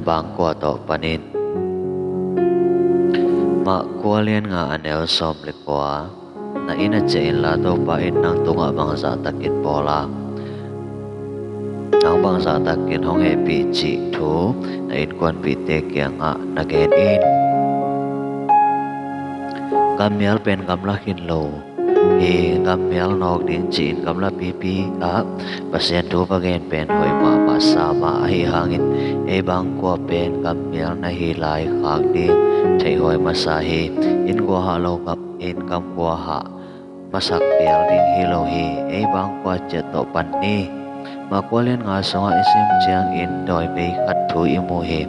abang kwa to panin ma kwa lian nga anel som le kwa na ina chein la to pa in nang tunga bang za takin pola nang bang za takin hong he pi chi thu na in kwan pi te kya nga na gen in kamial pen kamla hin lo hi kamial nok din chin kamla pi pi a pasien tu bagen pen hoi ma sa ma hi hangin e bang kwa pen kamial na hi lai khak ding thei hoi ma sa hi in kwa ha lo kap in kam kwa ha masak pial ding hi lo hi e bang kwa che to pan ni ma kwa len nga songa isim chiang in doi be khat thu i mu hi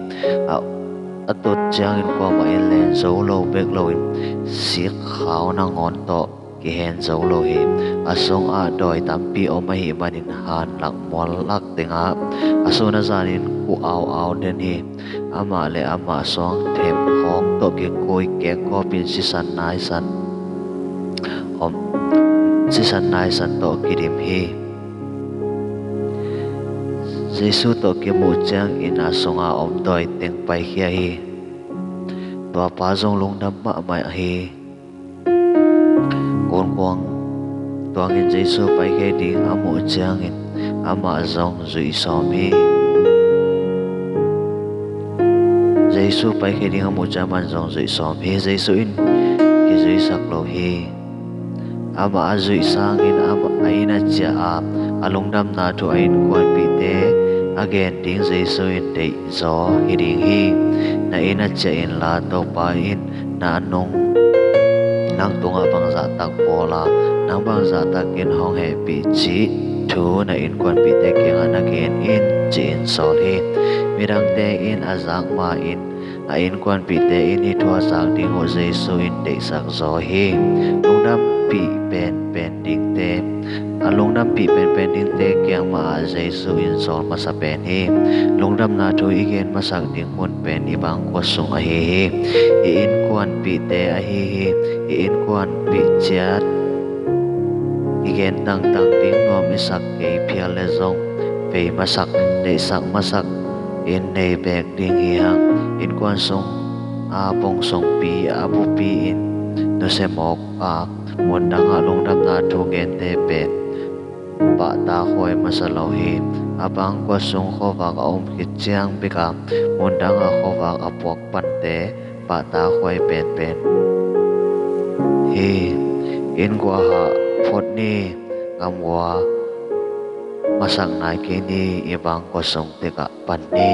atot chiang in kwa ma in len zo lo bek lo in si khaw na ngon to ki hen zo lo hi asong a doi tampi o ma hi manin han lak mol lak tinga asona zanin ku aw den hi ama le ama song them khong to ki koi ke ko pin si san nai san om si san nai san to ki dim hi Giêsu to ki mu chang in asonga om doi teng pai hia hi to pa jong lung nam ma mai hi kon kwang toang in Giêsu pai he ding amu chang in ama jong zui som hi Giêsu pai he ding amu chang man jong zui som hi Giêsu in ki zui sak lo hi ama zui sang in ama aina cha alung dam na tu ain kwan pi te again ding Giêsu in dei zo hi ding hi na ina cha in la to pa in na nong nang tunga bang za tak pola nang bang za tak in hong he pi chi thu na in kwan pi te kyang an again in chin sol hi mirang te in azak ma in a in kwan pi te in hi thua sak ding o Giêsu in dei sak zo hi lungnam pi pen ding te lungnam pi pen ding te kyang ma Giêsu in sol ma sa pen hi lungnam na thu igen ma sak ding mun pen i bang ko sung a hi in kwan pi te a hi in kwan pi chat igen tang ding no mi sak ke phial le zong ve ma sak de sak ma sak in nei bek ding hi hang in kwan sung a pong song pi a bu pi in no se mok a mon dang a lungnam na thu gen te pen pa ta khoi ma sa lo hi abang kwa sung kho wa ka om ki chiang bika mon dang a kho wa a pok pan te pa ta khoi pen hi in kwa ha phot ni ngamwa masang nai ke ni ibang ko song te ka pan ni